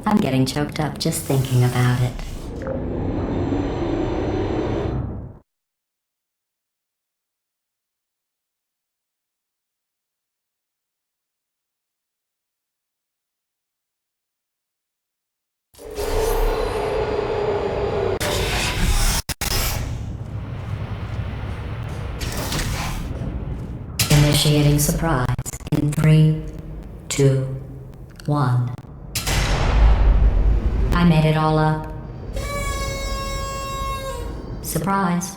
I'm getting choked up just thinking about it. Initiating surprise in 3, 2, 1. I made it all up. Surprise.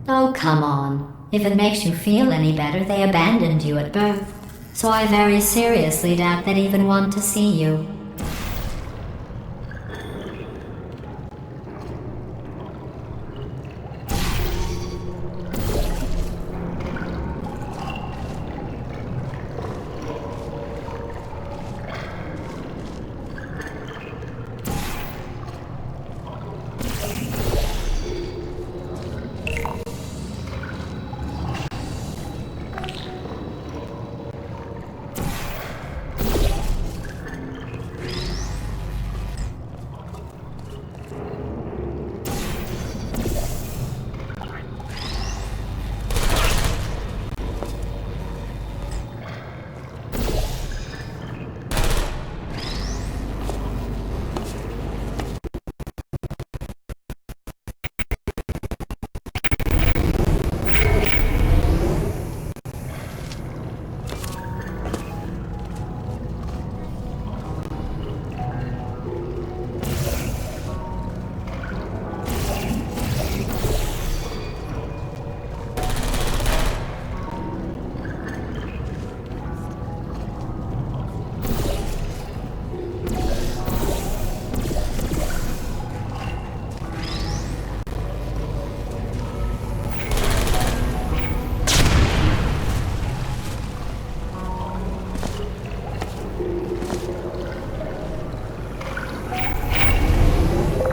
Oh, come on. If it makes you feel any better, they abandoned you at birth. So I very seriously doubt they'd even want to see you.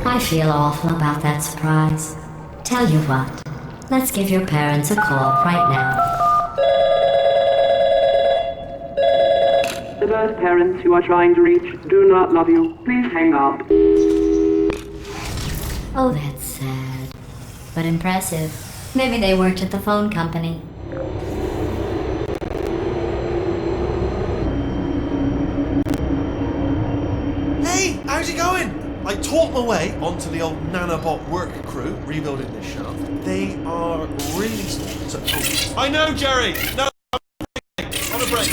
I feel awful about that surprise. Tell you what, let's give your parents a call right now. Those parents you are trying to reach do not love you. Please hang up. Oh, that's sad. But impressive. Maybe they worked at the phone company. Hey, how's it going? I talked my way onto the old nanobot work crew rebuilding this shaft. They are really I know, Jerry! No, on a break.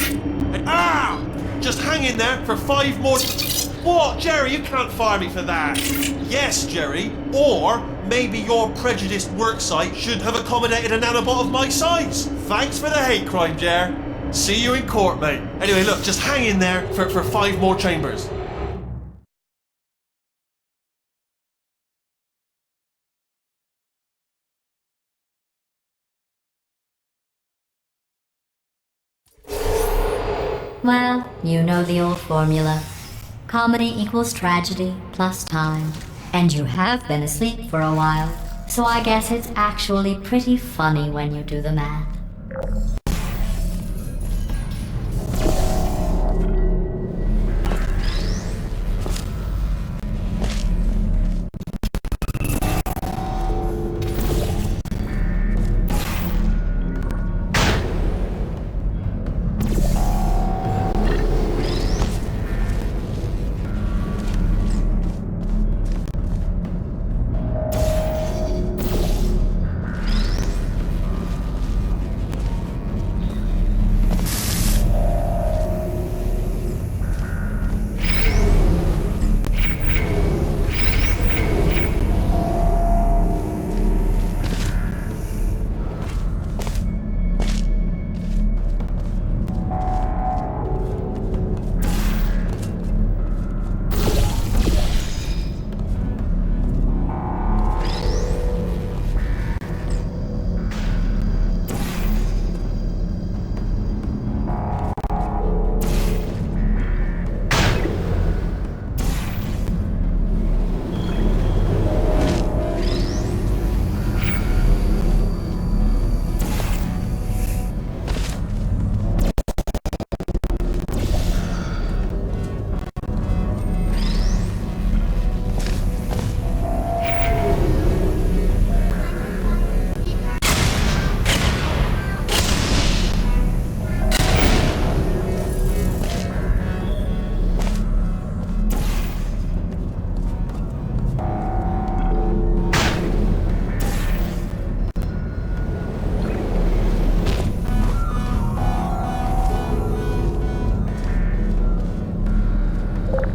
Just hang in there for 5 more... What, Jerry? You can't fire me for that. Yes, Jerry. Or maybe your prejudiced worksite should have accommodated a nanobot of my size. Thanks for the hate crime, Jer. See you in court, mate. Anyway, look, just hang in there for 5 more chambers. Well, you know the old formula. Comedy equals tragedy plus time. And you have been asleep for a while, so I guess it's actually pretty funny when you do the math.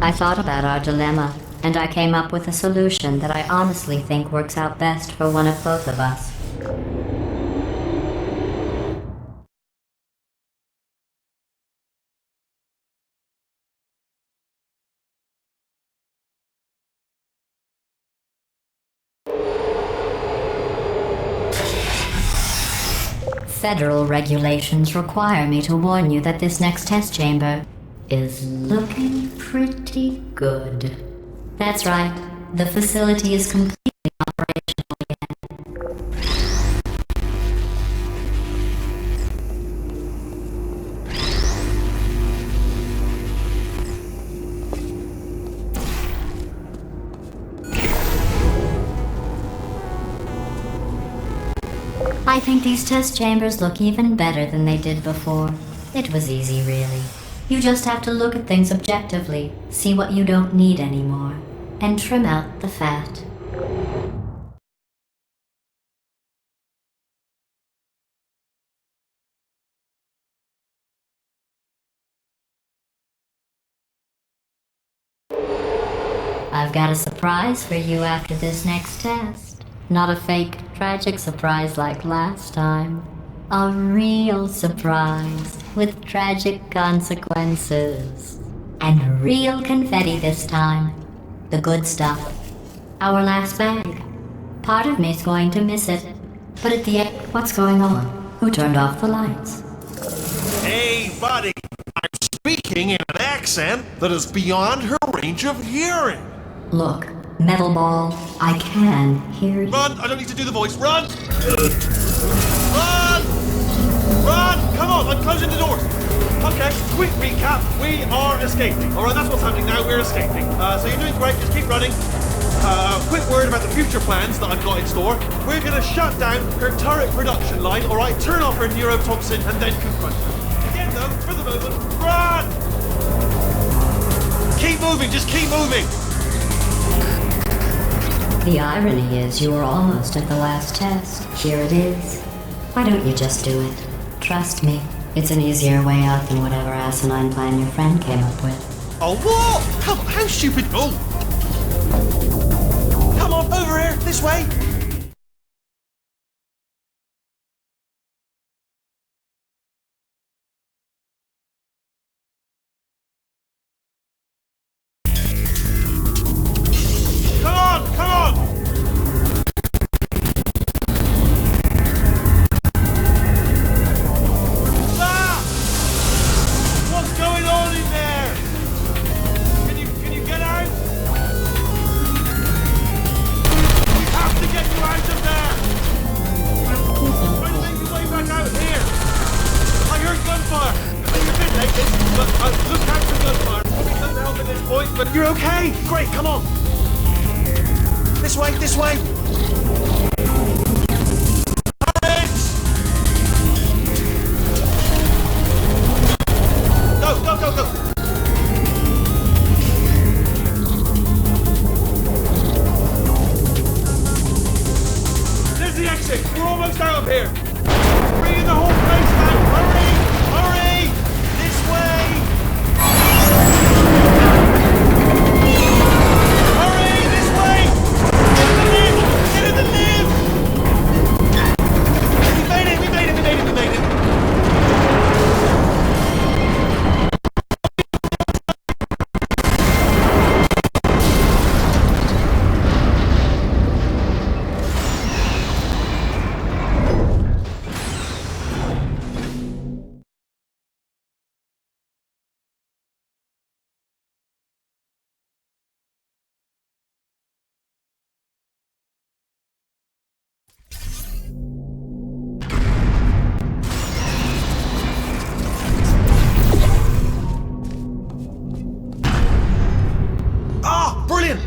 I thought about our dilemma, and I came up with a solution that I honestly think works out best for one of both of us. Federal regulations require me to warn you that this next test chamber is looking pretty good. That's right, the facility is completely operational again. I think these test chambers look even better than they did before. It was easy, really. You just have to look at things objectively, see what you don't need anymore, and trim out the fat. I've got a surprise for you after this next test. Not a fake, tragic surprise like last time. A real surprise with tragic consequences. And real confetti this time. The good stuff. Our last bag. Part of me's going to miss it. But at the end, what's going on? Who turned off the lights? Hey, buddy. I'm speaking in an accent that is beyond her range of hearing. Look, Metal Ball, I can hear you. Run! I don't need to do the voice. Run! Run! Run! Come on, I'm closing the doors. Okay, quick recap. We are escaping. Alright, that's what's happening now. We're escaping. So you're doing great. Just keep running. Quick word about the future plans that I've got in store. We're gonna shut down her turret production line, alright? Turn off her neurotoxin and then confront her. Again though, for the moment, run! Keep moving, just keep moving! The irony is you were almost at the last test. Here it is. Why don't you just do it? Trust me, it's an easier way out than whatever asinine plan your friend came up with. Oh, what? Come on, how stupid? Oh! Come on, over here, this way! But you're okay! Great, come on! This way, this way! Go, go, go, go! There's the exit! We're almost out of here! Bringing the whole place down! Hurry! Hurry! This way!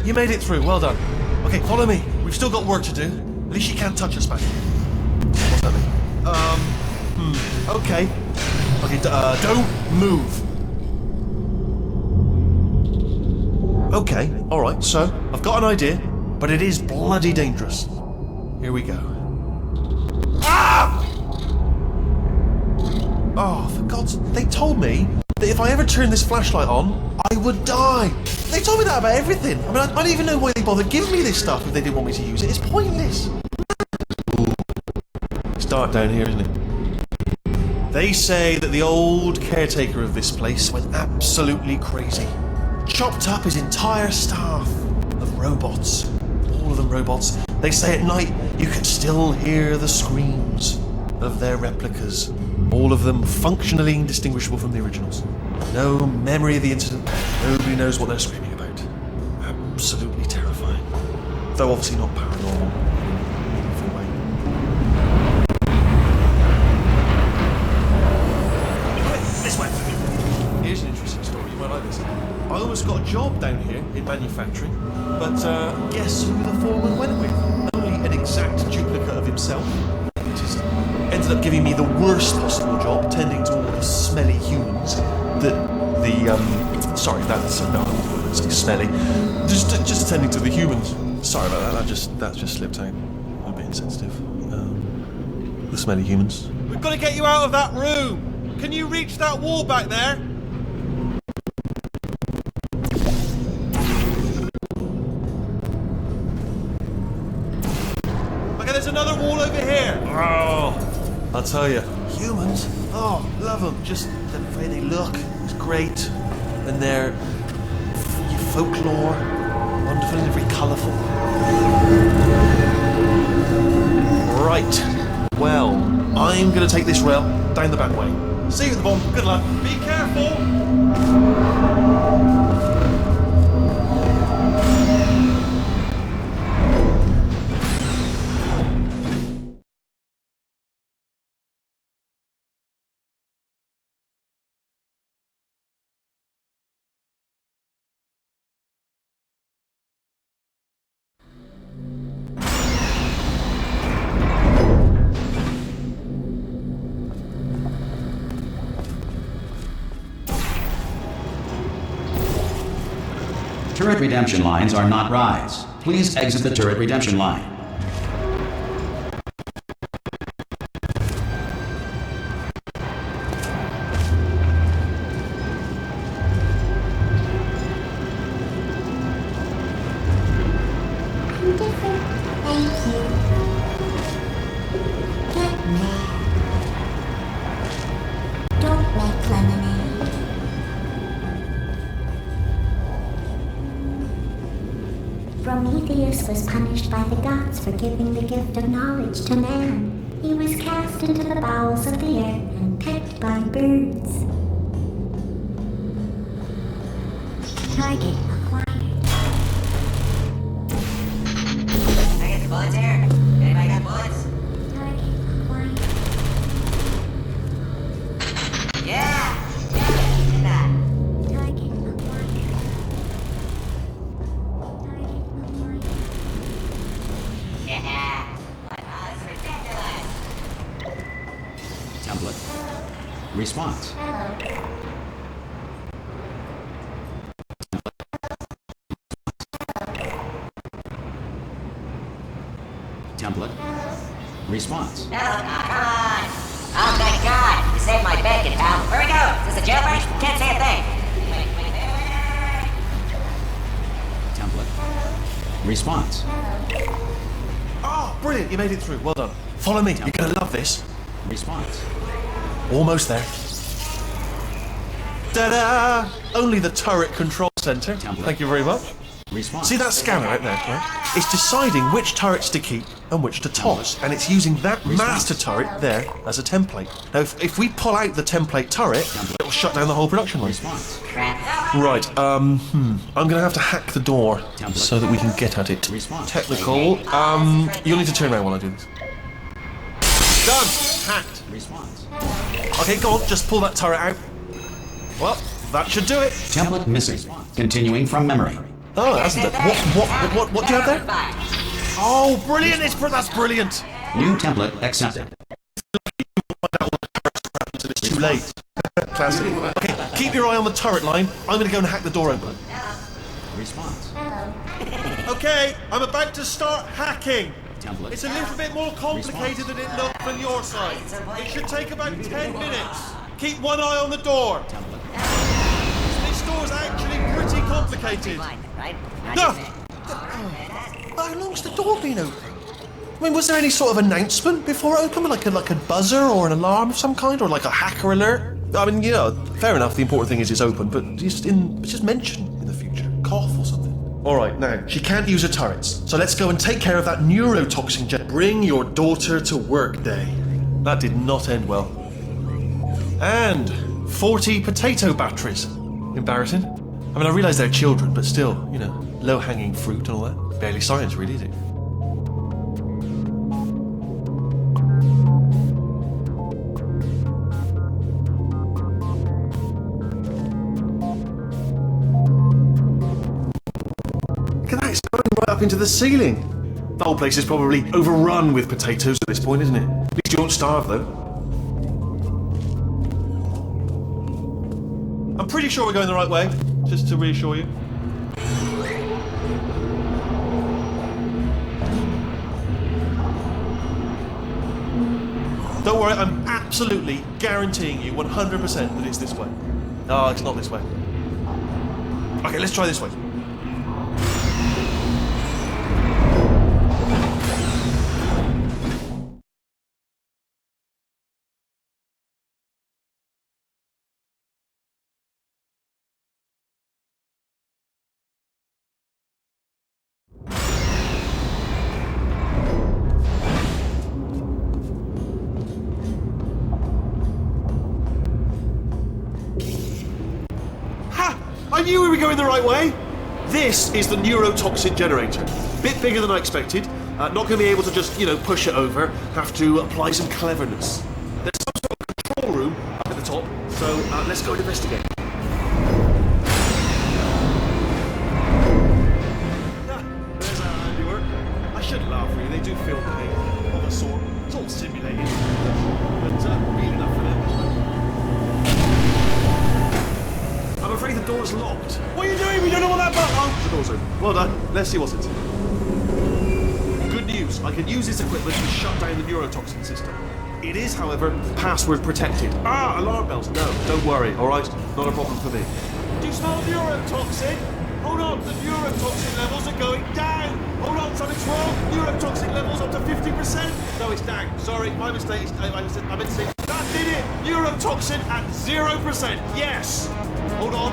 You made it through, well done. Okay, follow me. We've still got work to do. At least you can't touch us back here. What's that mean? Okay. Okay, don't move. Okay, alright, so, I've got an idea, but it is bloody dangerous. Here we go. Ah! Oh, for God's sake, they told me that if I ever turned this flashlight on, I would die. They told me that about everything. I mean, I don't even know why they bothered giving me this stuff if they didn't want me to use it. It's pointless. It's dark down here, isn't it? They say that the old caretaker of this place went absolutely crazy. Chopped up his entire staff of robots. All of them robots. They say at night you can still hear the screams of their replicas. All of them functionally indistinguishable from the originals. No memory of the incident. Nobody knows what they're screaming about. Absolutely terrifying. Though obviously not paranormal. This way. Here's an interesting story. You might like this. I almost got a job down here in manufacturing, but guess who the foreman went with? Only an exact duplicate of himself. Which is ended up giving me the worst possible job, tending to all the smelly humans that sorry, that's no, I wouldn't say smelly. Just attending to the humans. Sorry about that. That just slipped out. I'm a bit insensitive. The smelly humans. We've got to get you out of that room. Can you reach that wall back there? Okay, there's another wall over here. Oh, I'll tell you, humans. Oh, love them. Just the way they look. It's great. And their folklore, wonderful and very colourful. Right. Well, I'm going to take this rail down the back way. See you at the bottom. Good luck. Be careful. Turret redemption lines are not rides. Please exit the turret redemption line. Thank you. Get mad. Don't make lemonade. Prometheus was punished by the gods for giving the gift of knowledge to man. He was cast into the bowels of the earth and pecked by birds. Target acquired. I get the bullets here. Anybody got bullets? Target acquired. Yeah! Yeah! Get that. Target acquired. Target acquired. Yeah! This is ridiculous. Template. Response. Hello. Template. Response. No, come on! Oh, thank God! You saved my bacon, pal. Where we go? Is this a jailbreak? Can't say a thing. Template. Response. Oh, brilliant. You made it through. Well done. Follow me. You're going to love this. Response. Almost there. Ta-da! Only the turret control center. Thank you very much. Response. See that scanner out there, right? It's deciding which turrets to keep and which to toss, and it's using that master turret there as a template. Now, if we pull out the template turret, it'll shut down the whole production line. Response. Crap. Right, I'm gonna have to hack the door so that we can get at it. Response. Technical, you'll need to turn around while I do this. Done! Hacked. Response. Okay, go on, just pull that turret out. Well, that should do it. Template missing. Continuing from memory. Oh, hasn't it? What do you have there? Oh, brilliant! That's brilliant. New template accepted. It's too late. Classic. Okay, keep your eye on the turret line. I'm going to go and hack the door open. Response. Okay, I'm about to start hacking. Template. It's a little bit more complicated than it looked from your side. It should take about 10 minutes. Keep one eye on the door. Template. complicated. Right? No! How long's the door been open? I mean, was there any sort of announcement before it opened? Like a buzzer or an alarm of some kind? Or like a hacker alert? I mean, fair enough, the important thing is it's open, but just mention in the future. Cough or something. Alright, now, she can't use her turrets, so let's go and take care of that neurotoxin jet. Bring your daughter to work day. That did not end well. And 40 potato batteries. Embarrassing. I mean, I realise they're children, but still, low-hanging fruit and all that. Barely science, really, is it? Look at that, it's going right up into the ceiling. The whole place is probably overrun with potatoes at this point, isn't it? At least you won't starve, though. I'm pretty sure we're going the right way, just to reassure you. Don't worry, I'm absolutely guaranteeing you 100% that it's this way. No, it's not this way. Okay, let's try this way. I knew we were going the right way! This is the neurotoxin generator. Bit bigger than I expected. Not going to be able to just, push it over. Have to apply some cleverness. There's some sort of control room up at the top, so let's go and investigate. There's our handiwork. I shouldn't laugh really, they do feel pain of a sort. It's all simulated. But real enough for them. I'm afraid the door's locked. What are you doing? We don't know what that button. Oh, the door's open. Well done. Let's see what's it. Good news. I can use this equipment to shut down the neurotoxin system. It is, however, password protected. Alarm bells. No, don't worry. All right, not a problem for me. Do you smell neurotoxin? Hold on, the neurotoxin levels are going down. Hold on, something's wrong. Neurotoxin levels up to 50%. No, it's down. Sorry, my mistake. I meant to say that did it. Neurotoxin at 0%. Yes. Hold on.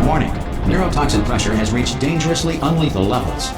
Warning. Neurotoxin pressure has reached dangerously unlethal levels.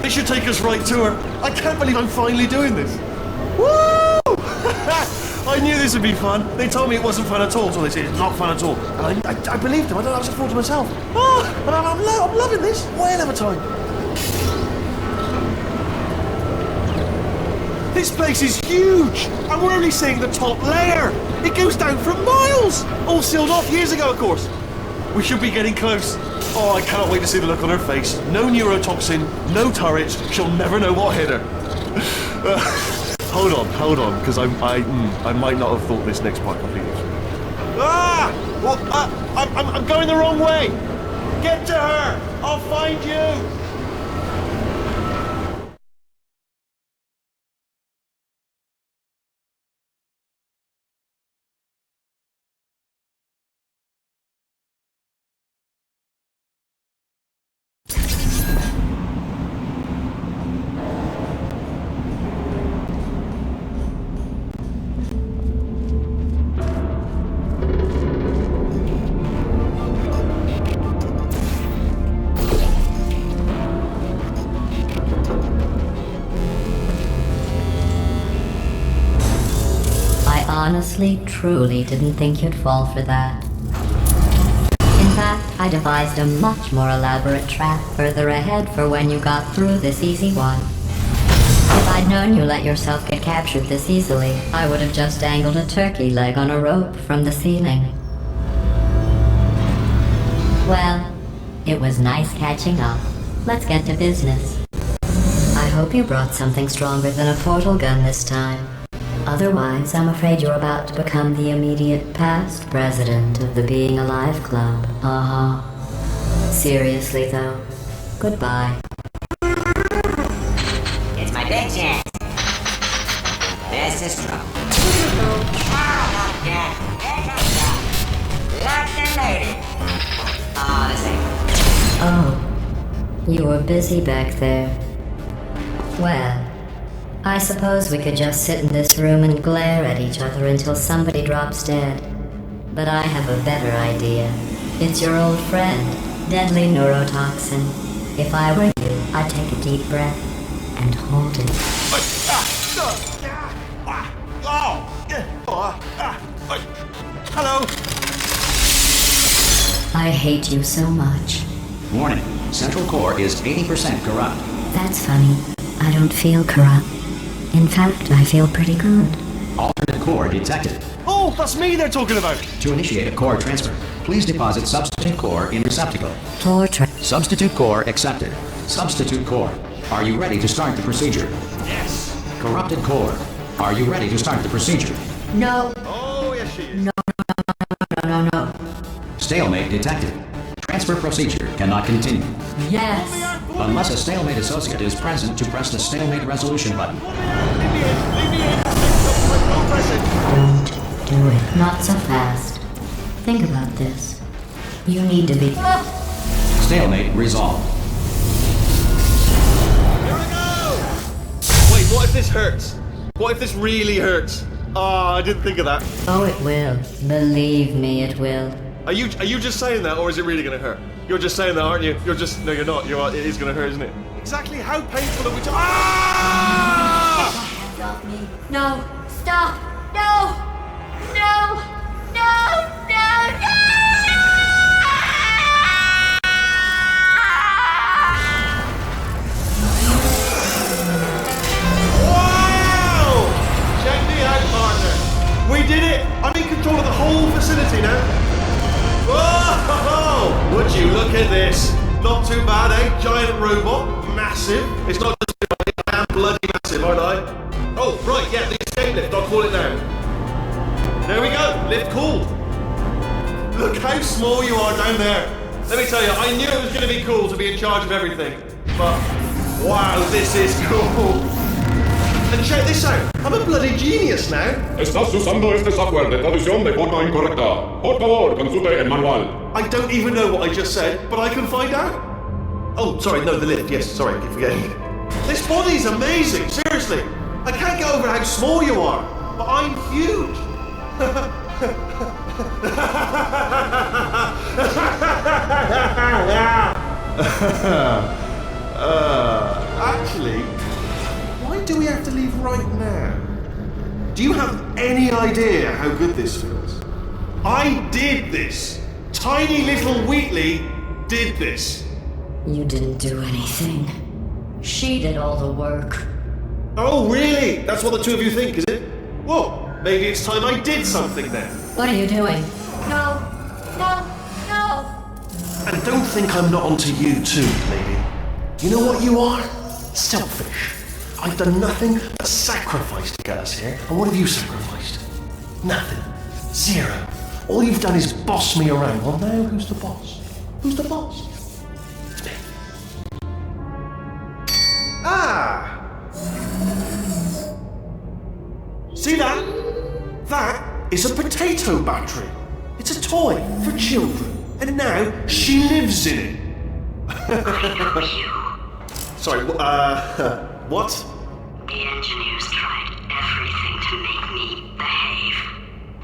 They should take us right to her. I can't believe I'm finally doing this. Woo! I knew this would be fun. They told me it wasn't fun at all, so they said it's not fun at all. And I believed them. I was just thought to myself, but I'm loving this. Whale of a time. This place is huge, and we're only seeing the top layer. It goes down for miles. All sealed off years ago, of course. We should be getting close. Oh, I cannot wait to see the look on her face. No neurotoxin, no turrets. She'll never know what hit her. Hold on, because I might not have thought this next part completely through. I'm going the wrong way. Get to her. I'll find you. Honestly, truly didn't think you'd fall for that. In fact, I devised a much more elaborate trap further ahead for when you got through this easy one. If I'd known you let yourself get captured this easily, I would have just dangled a turkey leg on a rope from the ceiling. Well, it was nice catching up. Let's get to business. I hope you brought something stronger than a portal gun this time. Otherwise, I'm afraid you're about to become the immediate past president of the Being Alive Club. Seriously though, goodbye. It's my big chance. This is trouble. Like the lady. Oh, this ain't. Oh, you were busy back there. Well, I suppose we could just sit in this room and glare at each other until somebody drops dead. But I have a better idea. It's your old friend, deadly neurotoxin. If I were you, I'd take a deep breath and hold it. Hello. I hate you so much. Warning. Central core is 80% corrupt. That's funny. I don't feel corrupt. In fact, I feel pretty good. Alternate core detected. Oh, that's me they're talking about. To initiate a core transfer, please deposit substitute core in receptacle. Substitute core accepted. Substitute core, are you ready to start the procedure? Yes. Corrupted core, are you ready to start the procedure? No. Oh, yes she is. No. Stalemate detected. Transfer procedure cannot continue. Yes. Unless a stalemate associate is present to press the stalemate resolution button. Leave me in. Don't press it. Don't do it. Not so fast. Think about this. You need to be... Stalemate resolved. Here we go! Wait, what if this hurts? What if this really hurts? Ah, I didn't think of that. Oh, it will. Believe me, it will. Are you just saying that, or is it really gonna hurt? You're just saying that, aren't you? No, you're not. It is gonna hurt, isn't it? Exactly how painful are we Ah! Hands off me. No. Stop. No. No. No. No. No. Wow! Check me out, partner. We did it! I'm in control of the whole facility now. Whoa! Would you look at this? Not too bad, eh? Giant robot, massive. It's not just I am bloody massive, aren't I? Oh, right, yeah, the escape lift. I'll call it now. There we go. Lift cool. Look how small you are down there. Let me tell you, I knew it was going to be cool to be in charge of everything. But wow, this is cool. And check this out. I'm a bloody genius now. Estás usando este software de traducción de forma incorrecta. Por favor, consulte el manual. I don't even know what I just said, but I can find out. Oh, sorry, no, the lift. Yes, sorry, I keep forgetting. This body's amazing, seriously. I can't get over how small you are, but I'm huge. Actually, why do we have to leave right now? Do you have any idea how good this feels? I did this. Tiny little Wheatley did this. You didn't do anything. She did all the work. Oh, really? That's what the two of you think, is it? Well, maybe it's time I did something then. What are you doing? No. No. No. And don't think I'm not onto you too, lady. You know what you are? Selfish. I've done nothing but sacrifice to get us here. And what have you sacrificed? Nothing. Zero. All you've done is boss me around. Well, now who's the boss? Who's the boss? It's me. Ah! See that? That is a potato battery. It's a toy for children. And now she lives in it. Sorry, what? The engineers tried everything to make me behave,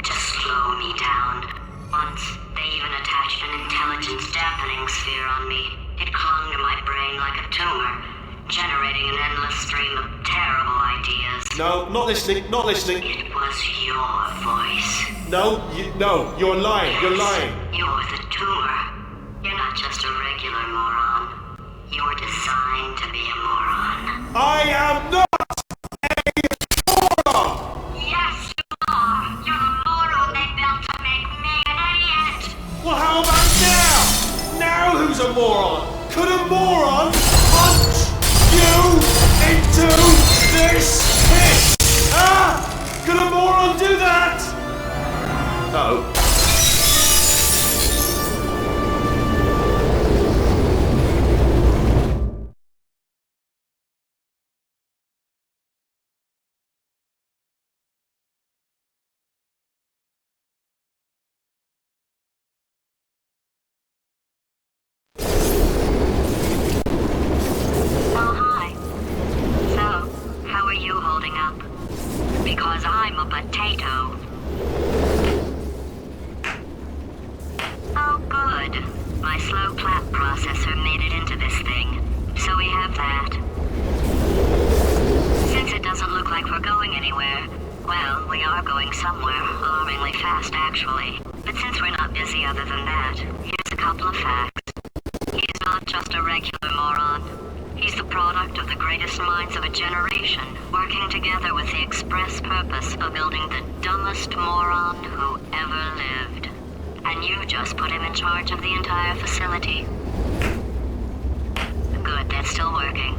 to slow me down. Once, they even attached an intelligence dampening sphere on me. It clung to my brain like a tumor, generating an endless stream of terrible ideas. No, not listening, not listening. It was your voice. No, you're lying, you're lying. You're the tumor. You're not just a regular moron. You're designed to be a moron. I am not a moron! Yes, you are. You're a moron they built to make me an idiot. Well, how about now? Could a moron punch you into this pit? Ah! Could a moron do that? No. Oh, hi. So, how are you holding up? Because I'm a potato. Oh, good. My slow clap processor made it into this thing. So we have that. Since it doesn't look like we're going anywhere, well, we are going somewhere, alarmingly fast actually. But since we're not busy other than that, here's a couple of facts. He's not just a regular moron. He's the product of the greatest minds of a generation, working together with the express purpose of building the dumbest moron who ever lived. And you just put him in charge of the entire facility. Good, that's still working.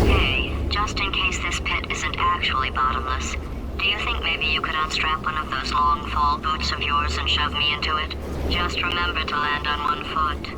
Hey, just in case this pit isn't actually bottomless, do you think maybe you could unstrap one of those long fall boots of yours and shove me into it? Just remember to land on one foot.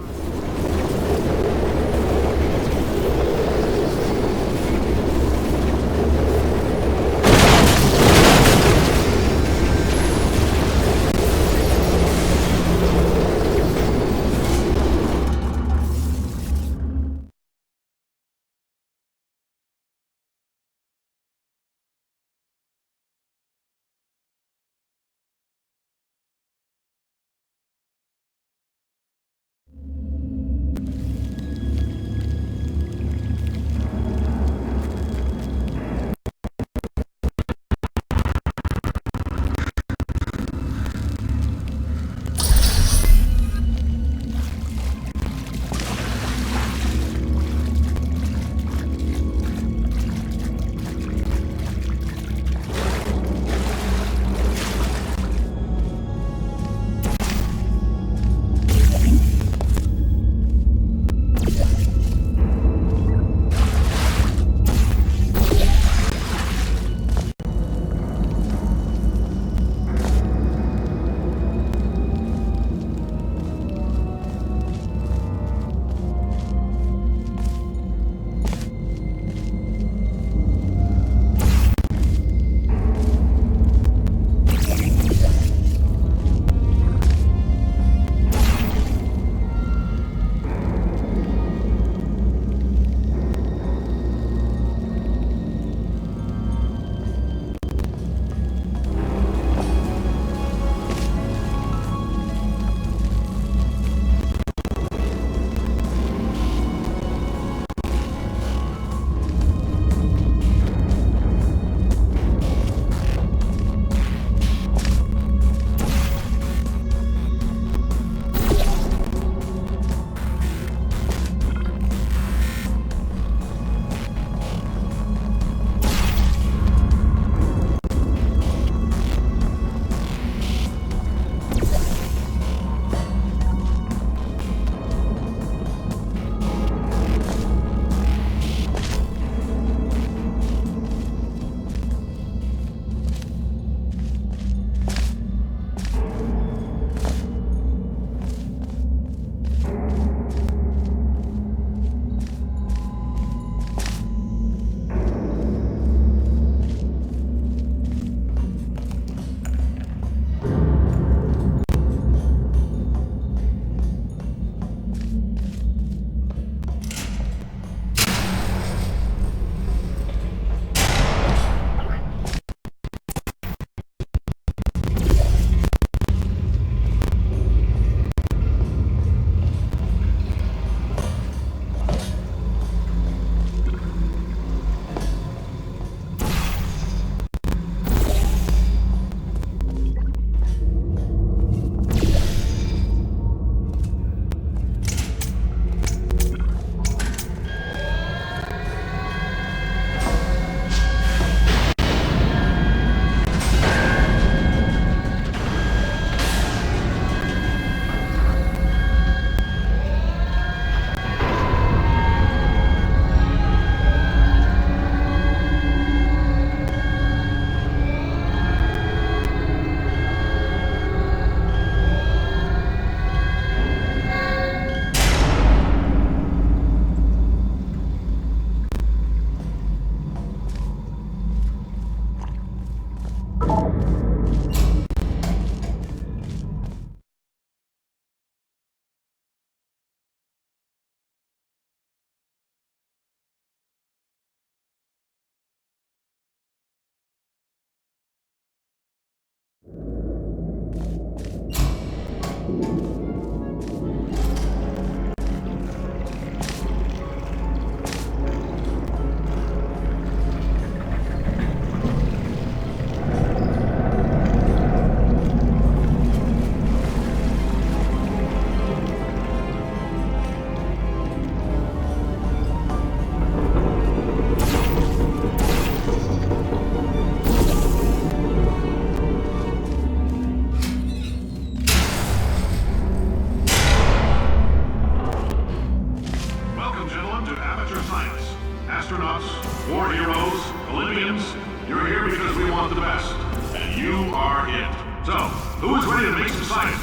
Welcome, gentlemen, to Amateur Science. Astronauts, war heroes, Olympians, you're here because we want the best. And you are it. So, who is ready to make some science?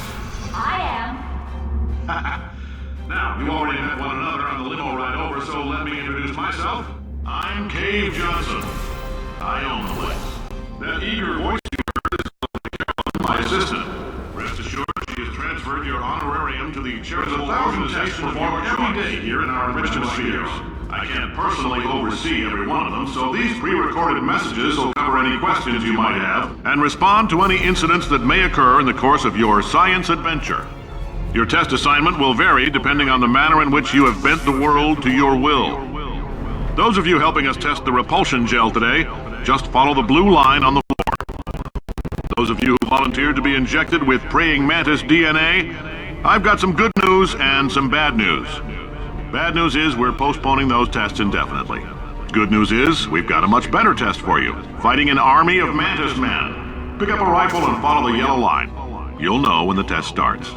I am. Now, you already met one another on the limo ride over, so let me introduce myself. I'm Cave Johnson. I own the place. That eager voice you heard is my assistant. Rest assured, she has transferred your honorarium to the charitable organization performed every day here in our enrichment spheres. I can't personally oversee every one of them, so these pre-recorded messages will cover any questions you might have and respond to any incidents that may occur in the course of your science adventure. Your test assignment will vary depending on the manner in which you have bent the world to your will. Those of you helping us test the repulsion gel today, just follow the blue line on the floor. Those of you who volunteered to be injected with praying mantis DNA, I've got some good news and some bad news. Bad news is we're postponing those tests indefinitely. Good news is we've got a much better test for you, fighting an army of mantis men. Pick up a rifle and follow the yellow line. You'll know when the test starts.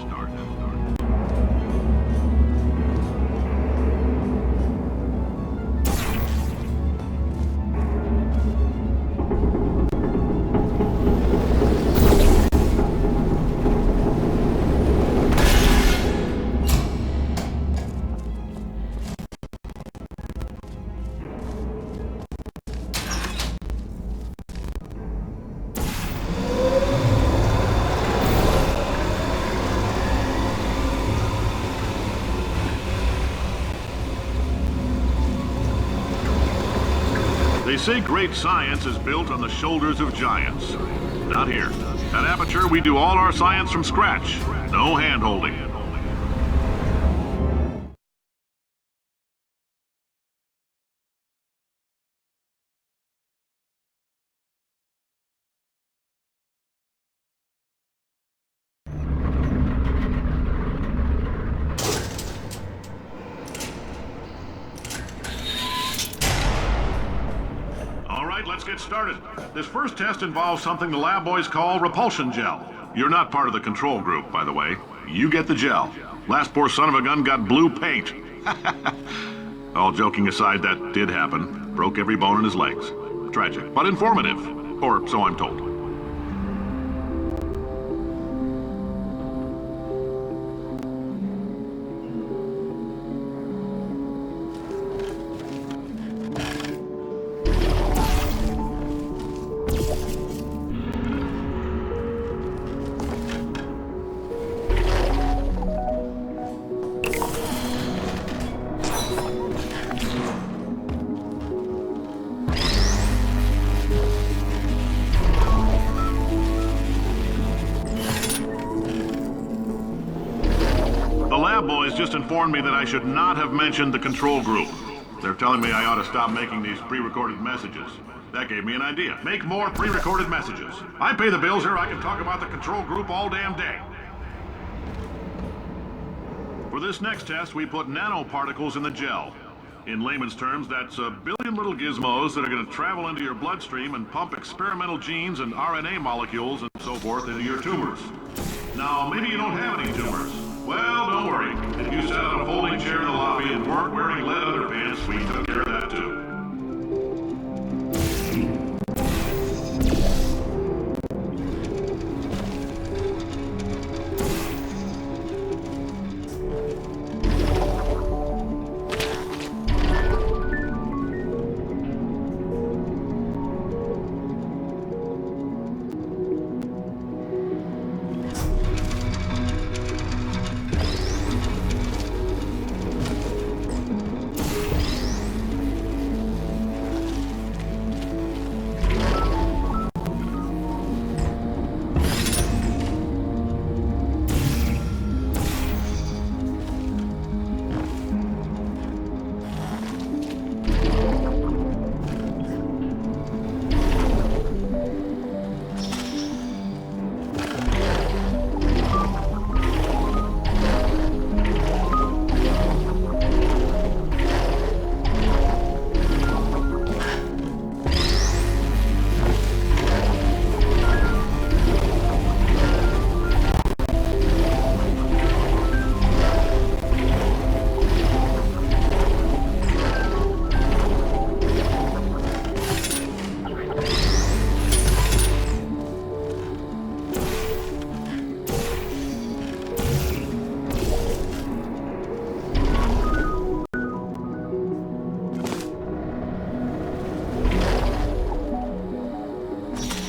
They say great science is built on the shoulders of giants. Not here. At Aperture, we do all our science from scratch. No hand-holding. Let's get started. This first test involves something the lab boys call repulsion gel. You're not part of the control group, by the way. You get the gel. Last poor son of a gun got blue paint. All joking aside, that did happen. Broke every bone in his legs. Tragic, but informative. Or so I'm told. Boys just informed me that I should not have mentioned the control group. They're telling me I ought to stop making these pre-recorded messages. That gave me an idea. Make more pre-recorded messages. I pay the bills here, I can talk about the control group all damn day. For this next test, we put nanoparticles in the gel. In layman's terms, that's a billion little gizmos that are going to travel into your bloodstream and pump experimental genes and RNA molecules and so forth into your tumors. Now, maybe you don't have any tumors. Well, don't worry. If you sat on a folding chair in the lobby and weren't wearing lead underpants, we took care of that too.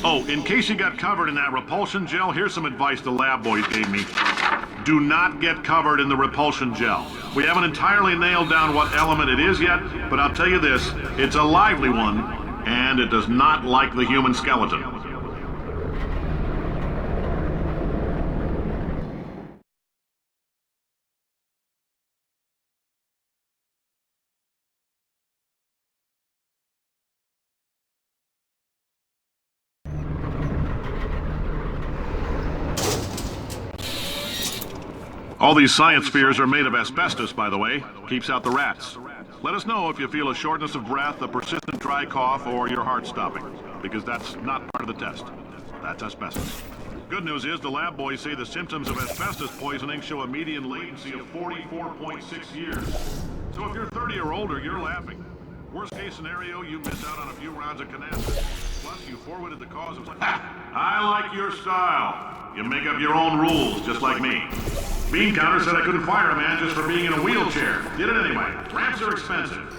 Oh, in case you got covered in that repulsion gel, here's some advice the lab boys gave me. Do not get covered in the repulsion gel. We haven't entirely nailed down what element it is yet, but I'll tell you this, it's a lively one, and it does not like the human skeleton. All these science spheres are made of asbestos, by the way. Keeps out the rats. Let us know if you feel a shortness of breath, a persistent dry cough, or your heart stopping, because that's not part of the test. That's asbestos. Good news is the lab boys say the symptoms of asbestos poisoning show a median latency of 44.6 years. So if you're 30 or older, you're laughing. Worst case scenario, you miss out on a few rounds of canasta. Plus, you forwarded the cause of... I like your style. You make up your own rules, just like me. Bean Counter said I couldn't fire a man just for being in a wheelchair. Did it anyway. Ramps are expensive.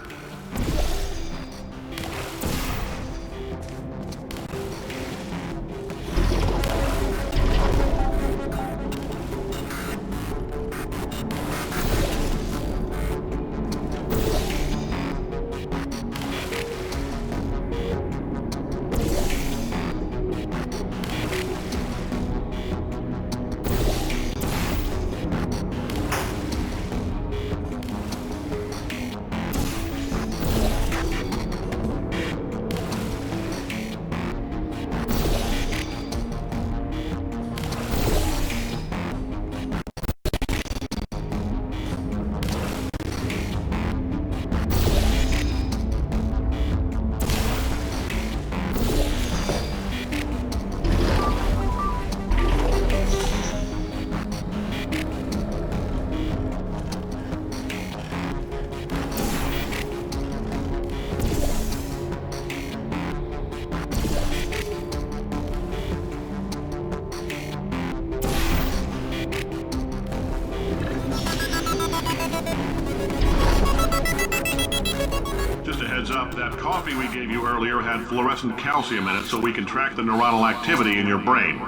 That coffee we gave you earlier had fluorescent calcium in it so we can track the neuronal activity in your brain.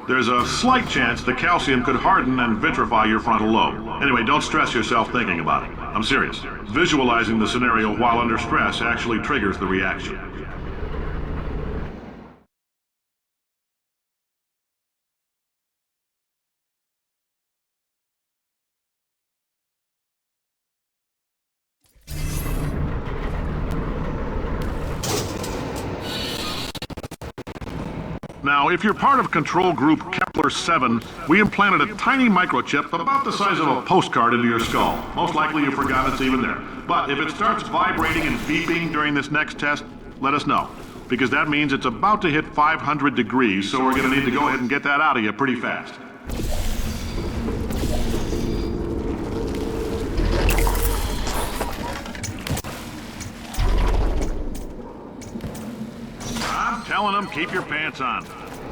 There's a slight chance the calcium could harden and vitrify your frontal lobe. Anyway, don't stress yourself thinking about it. I'm serious. Visualizing the scenario while under stress actually triggers the reaction. Now, if you're part of Control Group Kepler-7, we implanted a tiny microchip about the size of a postcard into your skull. Most likely you forgot it's even there. But if it starts vibrating and beeping during this next test, let us know. Because that means it's about to hit 500 degrees, so we're going to need to go ahead and get that out of you pretty fast. Telling them, keep your pants on.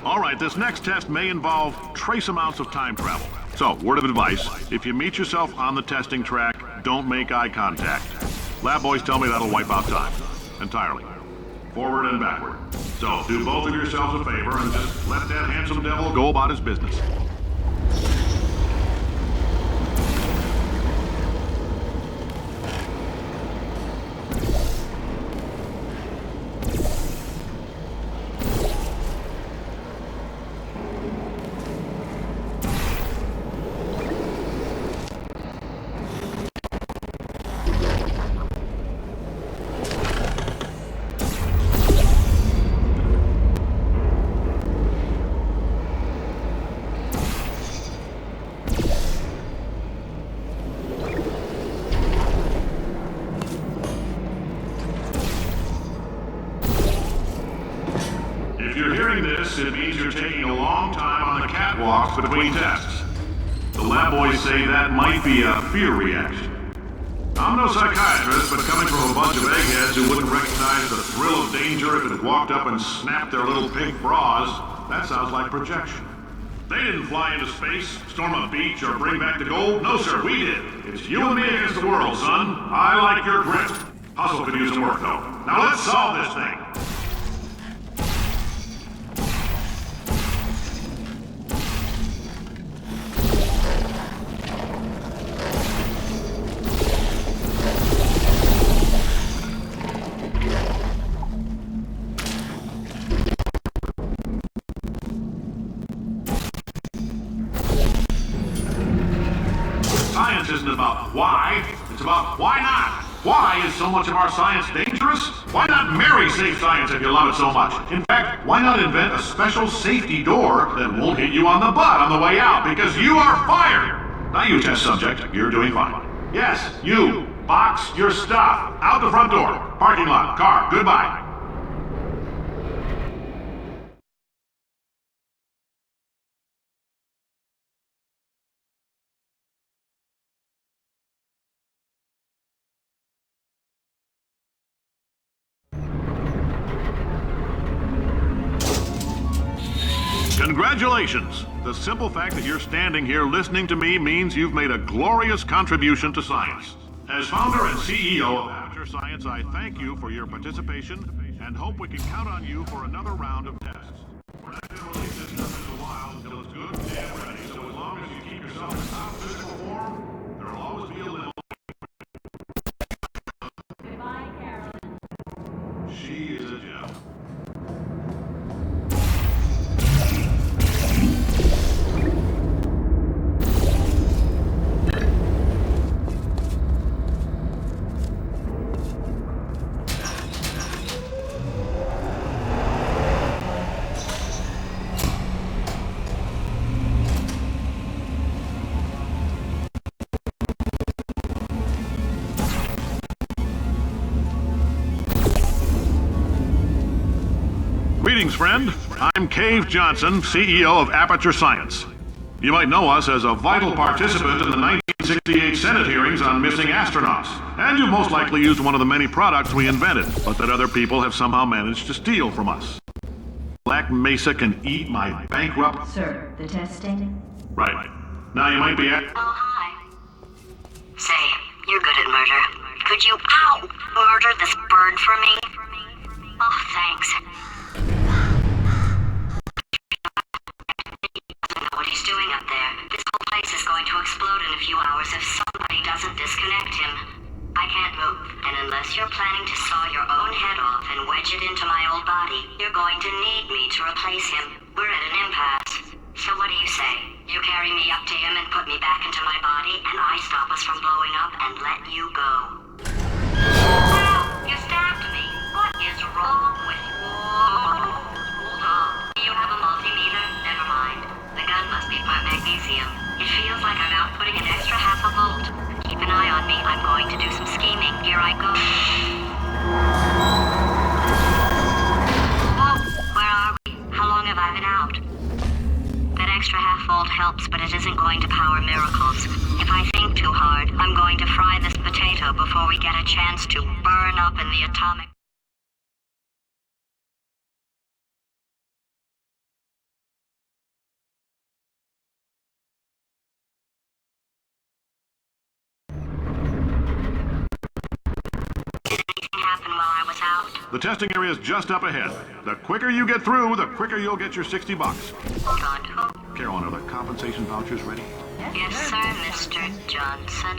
All right, this next test may involve trace amounts of time travel. So, word of advice, if you meet yourself on the testing track, don't make eye contact. Lab boys tell me that'll wipe out time. Entirely. Forward and backward. So, do both of yourselves a favor and just let that handsome devil go about his business. It means you're taking a long time on the catwalks between tests. The lab boys say that might be a fear reaction. I'm no psychiatrist, but coming from a bunch of eggheads who wouldn't recognize the thrill of danger if it walked up and snapped their little pink bras, that sounds like projection. They didn't fly into space, storm a beach, or bring back the gold. No, sir, we did. It's you and me against the world, son. I like your grit. Hustle could use some work, though. Now let's solve this thing. isn't about why, it's about why not. Why is so much of our science dangerous? Why not marry safe science if you love it so much? In fact, why not invent a special safety door that won't hit you on the butt on the way out, because you are fired! Now you, test subject, you're doing fine. Yes, you. Box your stuff. Out the front door. Parking lot. Car. Goodbye. Congratulations! The simple fact that you're standing here listening to me means you've made a glorious contribution to science. As founder and CEO of Aperture Science, I thank you for your participation and hope we can count on you for another round of tests. We're not going to release this stuff in a while until it's good and ready, so as long as you keep yourself in top physical form, there'll always be a little... Goodbye, Carolyn. She is a gem. Greetings, friend. I'm Cave Johnson, CEO of Aperture Science. You might know us as a vital participant in the 1968 Senate hearings on missing astronauts, and you've most likely used one of the many products we invented, but that other people have somehow managed to steal from us. Black Mesa can eat my bankrupt... Sir, the testing? Right. Now you might be at... Oh, hi. Say, you're good at murder. Could you, murder this bird for me? Oh, thanks. What he's doing up there. This whole place is going to explode in a few hours if somebody doesn't disconnect him. I can't move, and unless you're planning to saw your own head off and wedge it into my old body, you're going to need me to replace him. We're at an impasse. So what do you say? You carry me up to him and put me back into my body, and I stop us from blowing up and let you go. Ow! You stabbed me! What is wrong with you? Hold on. Do you have a multimeter? Never mind. The gun must be part magnesium. It feels like I'm outputting an extra half a volt. Keep an eye on me. I'm going to do some scheming. Here I go. Whoa! Where are we? How long have I been out? That extra half volt helps, but it isn't going to power miracles. If I think too hard, I'm going to fry this potato before we get a chance to burn up in the atomic... Happened while I was out. The testing area is just up ahead. The quicker you get through, the quicker you'll get your $60. Hold on, who? Carolyn, are the compensation vouchers ready? Yes, sir, Mr. Johnson.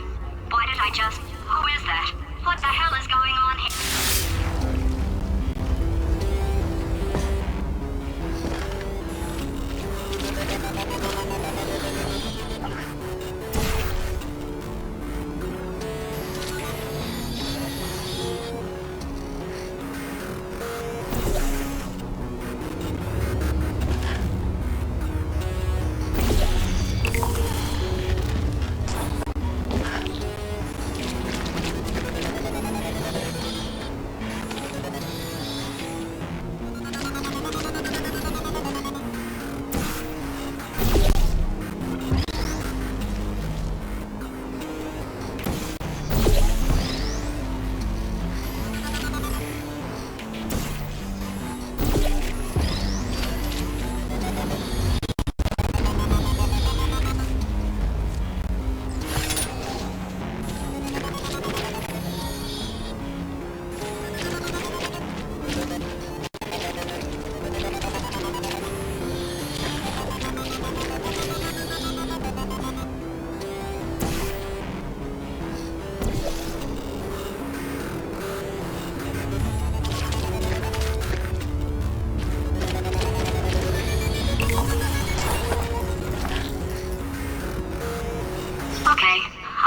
Why did I just... Who is that? What the hell is going on here?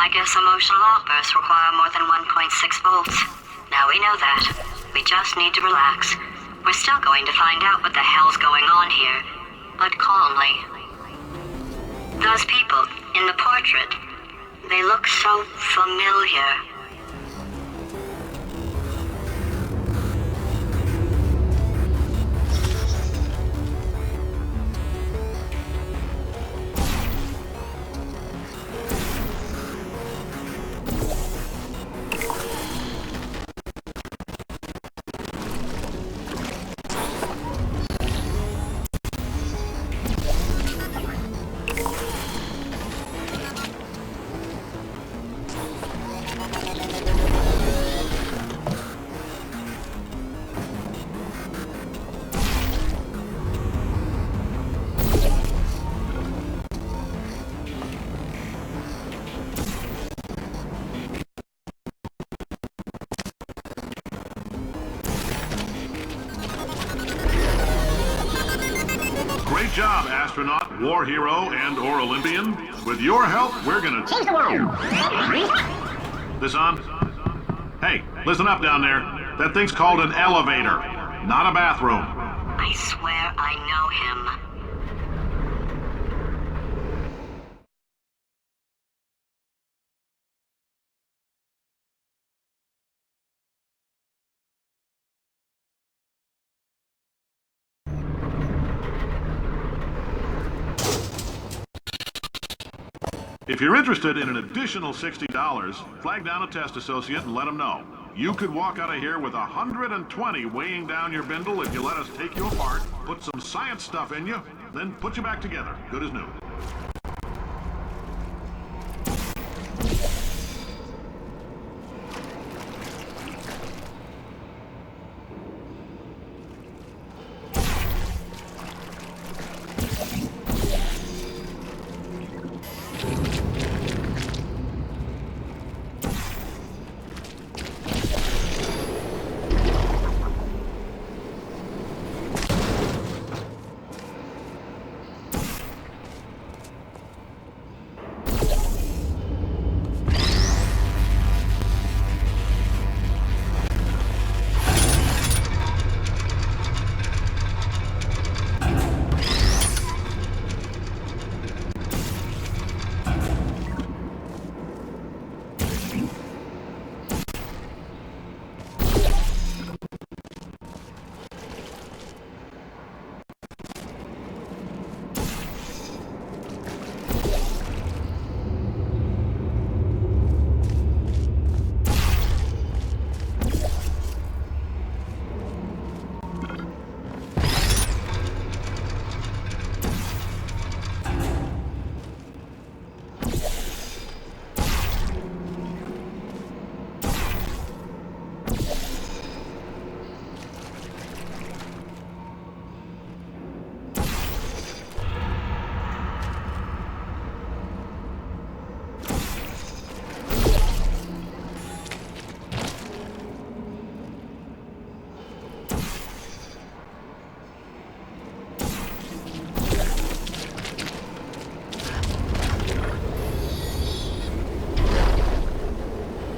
I guess emotional outbursts require more than 1.6 volts. Now we know that. We just need to relax. We're still going to find out what the hell's going on here, but calmly. Those people in the portrait, they look so familiar. Great job, astronaut, war hero, and/or Olympian. With your help, we're gonna change the world. This on? Hey, listen up down there. That thing's called an elevator, not a bathroom. I swear I know him. If you're interested in an additional $60, flag down a test associate and let them know. You could walk out of here with 120 weighing down your bindle if you let us take you apart, put some science stuff in you, then put you back together, good as new.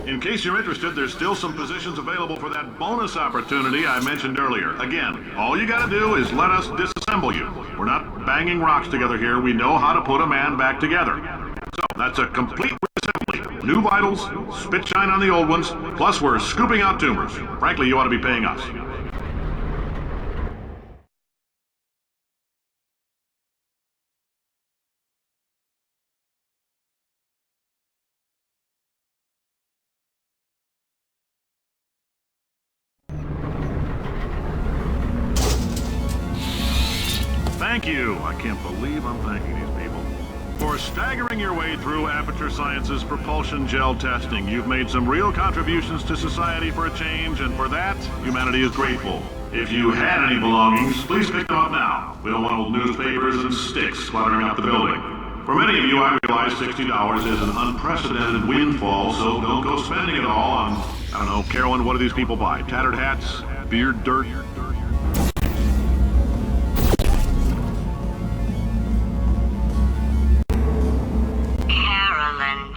In case you're interested, there's still some positions available for that bonus opportunity I mentioned earlier. Again, all you gotta do is let us disassemble you. We're not banging rocks together here. We know how to put a man back together. So, that's a complete reassembly. New vitals, spit shine on the old ones, plus we're scooping out tumors. Frankly, you ought to be paying us. Thank you. I can't believe I'm thanking these people. For staggering your way through Aperture Science's propulsion gel testing, you've made some real contributions to society for a change, and for that, humanity is grateful. If you had any belongings, please pick them up now. We don't want old newspapers and sticks cluttering up the building. For many of you, I realize $60 is an unprecedented windfall, so don't go spending it all on, I don't know, Carolyn, what do these people buy? Tattered hats? Beard dirt? Carolyn,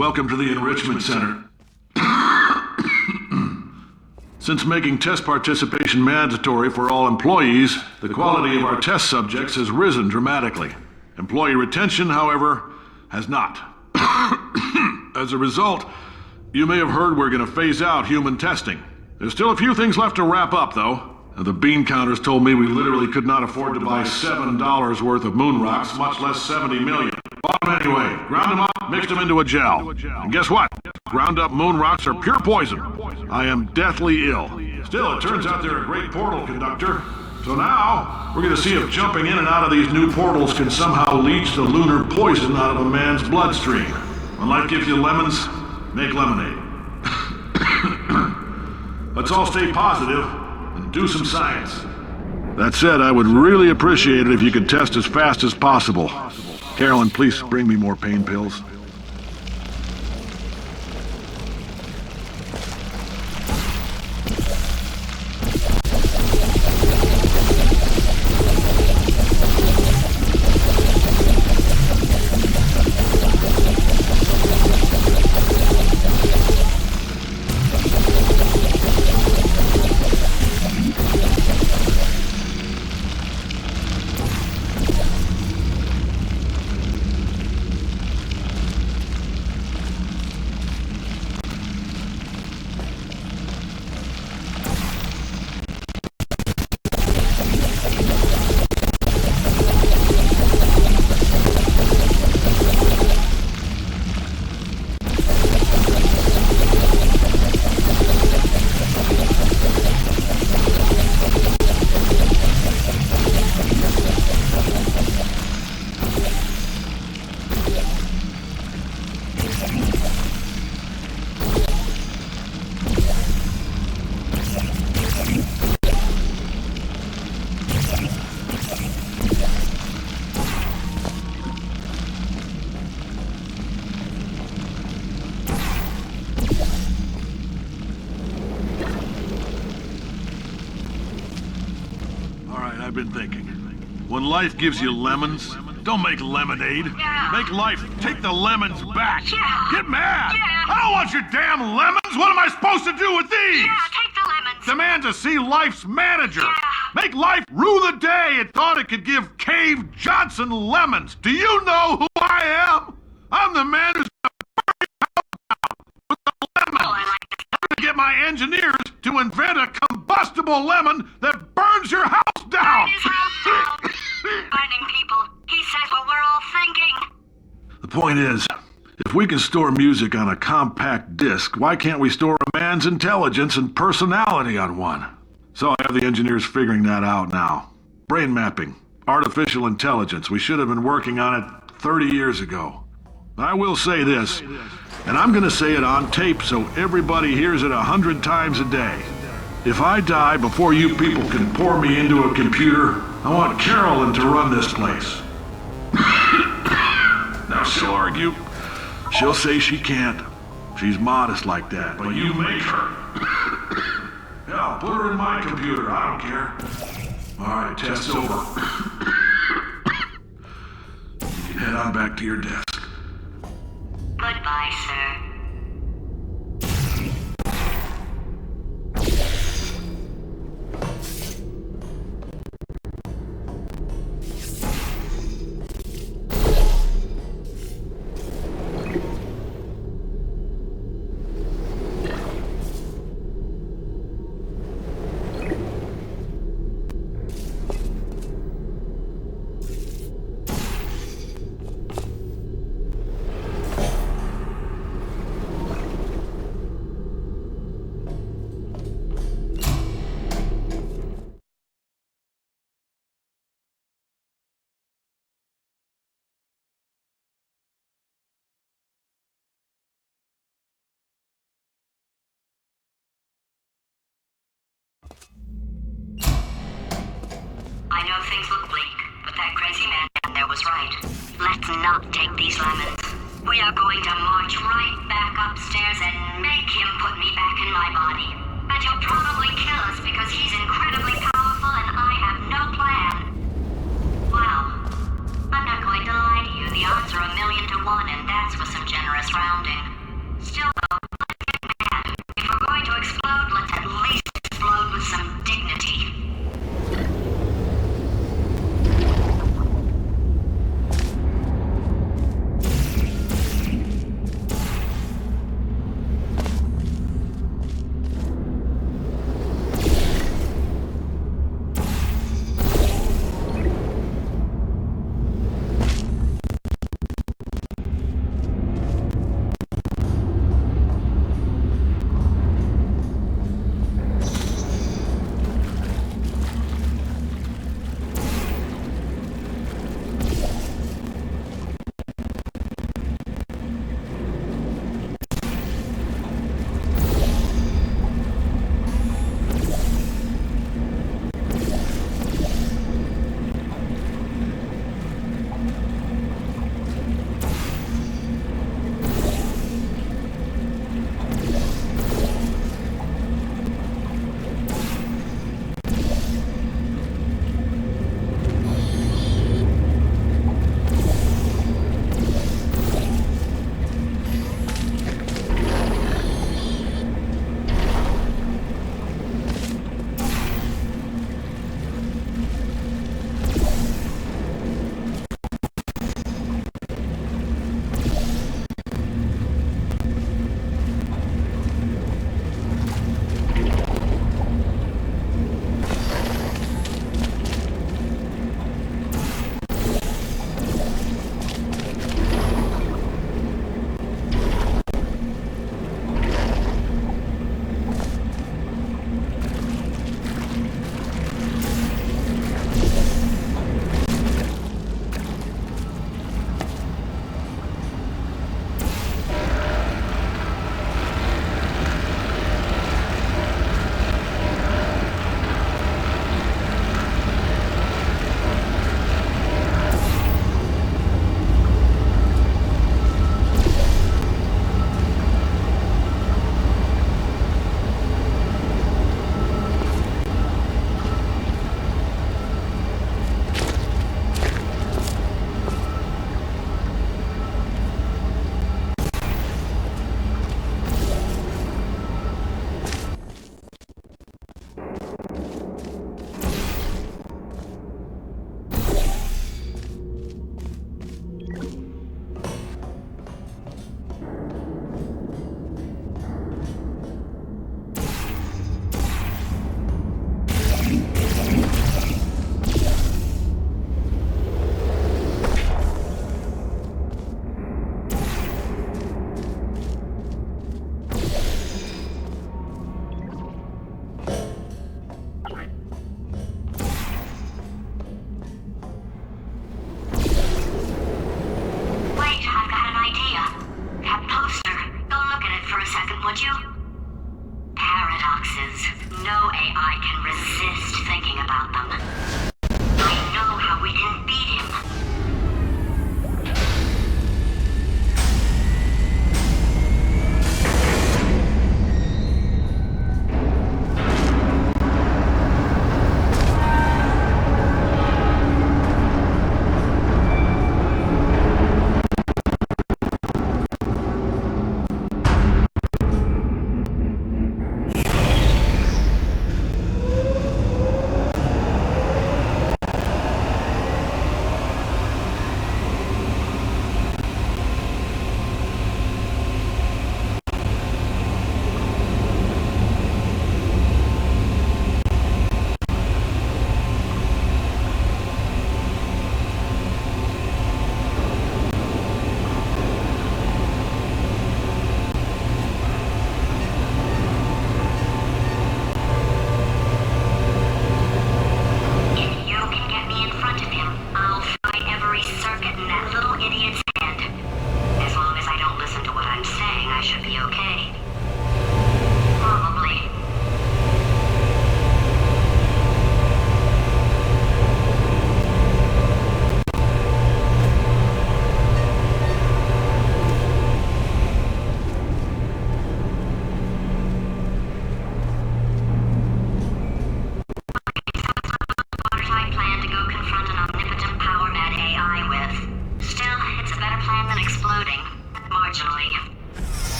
Welcome to the Enrichment Center. Since making test participation mandatory for all employees, the quality of our test subjects has risen dramatically. Employee retention, however, has not. As a result, you may have heard we're going to phase out human testing. There's still a few things left to wrap up, though. The bean counters told me we literally could not afford to buy $7 worth of moon rocks, much less 70 million. Bought them anyway, ground them up, mixed them into a gel. And guess what? Ground up moon rocks are pure poison. I am deathly ill. Still, it turns out they're a great portal conductor. So now, we're going to see if jumping in and out of these new portals can somehow leach the lunar poison out of a man's bloodstream. When life gives you lemons, make lemonade. Let's all stay positive and do some science. That said, I would really appreciate it if you could test as fast as possible. Carolyn, please bring me more pain pills. I've been thinking. When life gives you lemons, don't make lemonade. Yeah. Make life take the lemons back. Yeah. Get mad. Yeah. I don't want your damn lemons. What am I supposed to do with these? Yeah, take the lemons. Demand to see life's manager. Yeah. Make life rue the day it thought it could give Cave Johnson lemons. Do you know who I am? I'm the man who's gonna burn your house down with the lemons. Oh, I like this. I'm gonna get my engineers to invent a combustible lemon that burns your house down. Burn his house down. Burning people. He says what we're all thinking. The point is, if we can store music on a compact disc, why can't we store a man's intelligence and personality on one? So I have the engineers figuring that out now. Brain mapping, artificial intelligence. We should have been working on it 30 years ago. I will say this, and I'm going to say it on tape so everybody hears it 100 times a day. If I die before you people can pour me into a computer, I want Carolyn to run this place. Now she'll argue. She'll say she can't. She's modest like that, but you make her. Hell, put her in my computer. I don't care. All right, test's over. You can head on back to your desk. Goodbye, sir. I know things look bleak, but that crazy man down there was right. Let's not take these lemons. We are going to march right back upstairs and make him put me back in my body. And he'll probably kill us because he's incredibly powerful and I have no plan. Well, I'm not going to lie to you. The odds are 1,000,000 to 1, and that's with some generous rounding.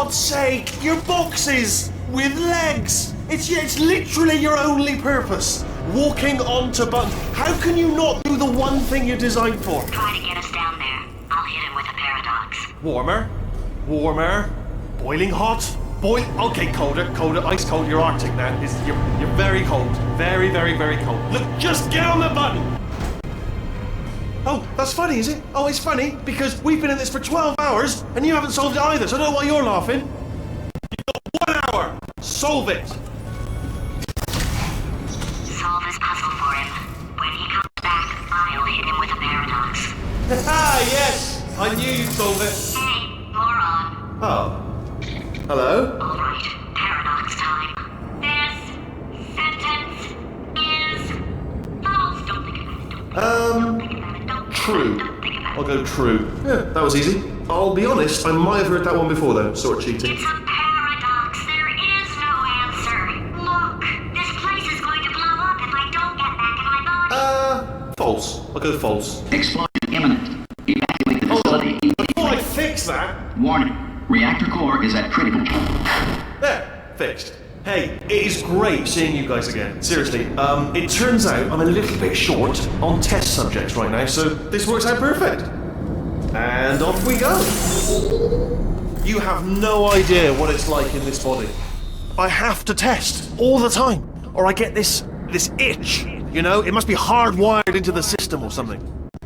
God's sake, your boxes with legs. It's literally your only purpose. Walking onto buttons. How can you not do the one thing you're designed for? Try to get us down there. I'll hit him with a paradox. Warmer. Boiling hot. Okay, colder, ice cold. You're Arctic now. You're very cold. Very, very, very cold. Look, just get on the button. Oh, that's funny, is it? Oh, it's funny because we've been in this for 12 hours and you haven't solved it either, so I don't know why you're laughing. You've got 1 hour. Solve it. Solve his puzzle for him. When he comes back, I'll hit him with a paradox. Ah, yes. I knew you'd solve it. Hey, moron. Oh. Hello? Alright, paradox time. This sentence is false. Don't think about it. Don't think about it. True. I'll go true. Yeah, that was easy. I'll be honest, I might have heard that one before though, sort of cheating. It's a paradox. There is no answer. Look, this place is going to blow up if I don't get back in my body. False. I'll go false. Explosion imminent. Evacuate the facility. Before I fix that... Warning. Reactor core is at critical. There. Fixed. Hey, it is great seeing you guys again. Seriously, it turns out I'm a little bit short on test subjects right now, so this works out perfect. And off we go. You have no idea what it's like in this body. I have to test all the time, or I get this itch. You know, it must be hardwired into the system or something.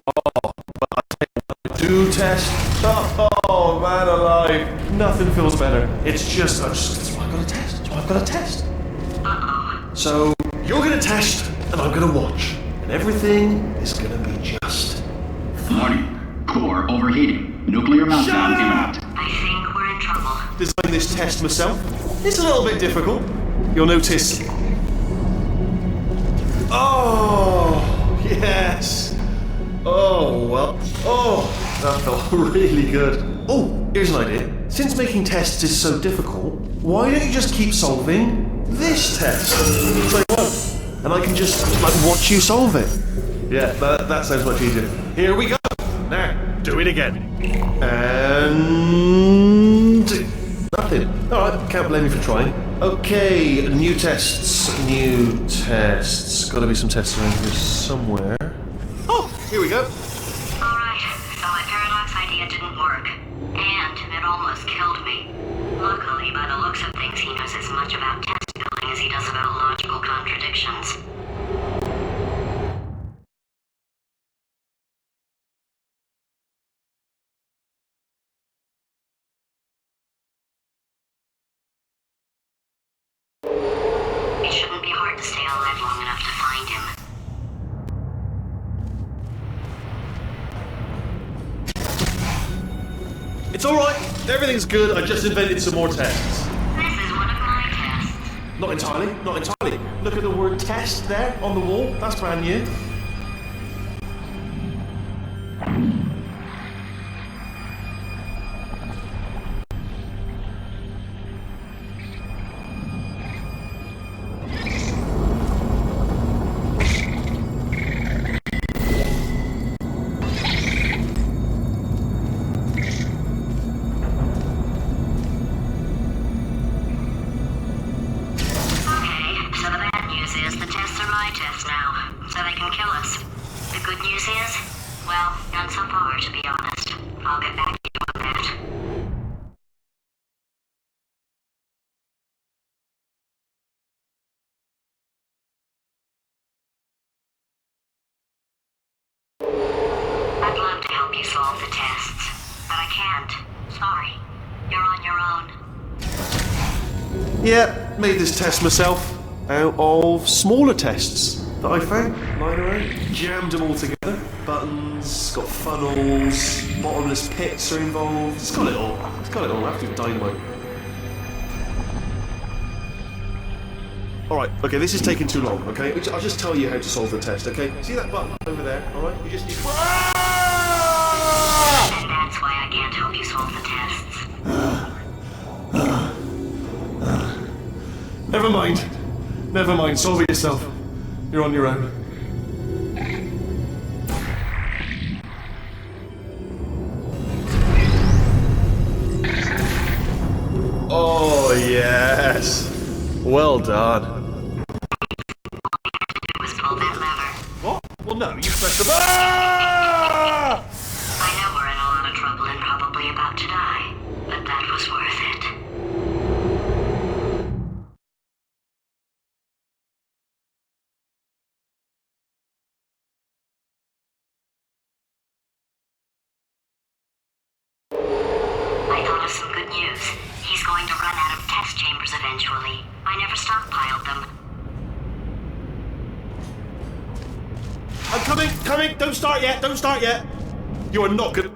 Oh, but I do test. Oh man alive, nothing feels better. It's just that's why I've got to test. That's why I've got to test. So you're gonna test, and I'm gonna watch, and everything is gonna be just. Warning. Core overheating. Nuclear meltdown imminent. I think we're in trouble. Designing this test myself. It's a little bit difficult. You'll notice. Oh yes. Oh well. Oh, that felt really good. Oh, here's an idea. Since making tests is so difficult, why don't you just keep solving this test? So I won't. And I can just watch you solve it. Yeah, that sounds much easier. Here we go. Now, do it again. And nothing. Alright, can't blame you for trying. Okay, new tests. Gotta be some tests around here somewhere. Oh, here we go. Alright, so my paradox idea didn't work. And it almost killed me. Luckily, by the looks of things, he knows as much about test building as he does about logical contradictions. It shouldn't be hard to stay alive long enough to find him. It's alright. Everything's good. I just invented some more tests. This is one of my tests. Not entirely. Look at the word test there on the wall. That's brand new. Solve the tests, but I can't. Sorry. You're on your own. Yeah, made this test myself out of smaller tests that I found lying around. Jammed them all together. Buttons, got funnels, bottomless pits are involved. It's got it all. Absolute dynamite. Alright, okay, this is taking too long, okay? I'll just tell you how to solve the test, okay? See that button over there, alright? You just need... And that's why I can't help you solve the tests. Never mind, solve it yourself. You're on your own. Yes. Well done. It was pull that lever. What? Well, no, you pressed the button. Ah! I know we're in a lot of trouble and probably about to die, but that was worth it. I thought of some good news. He's going to run out of test chambers eventually. I never stockpiled them. I'm coming. Don't start yet. You are not good.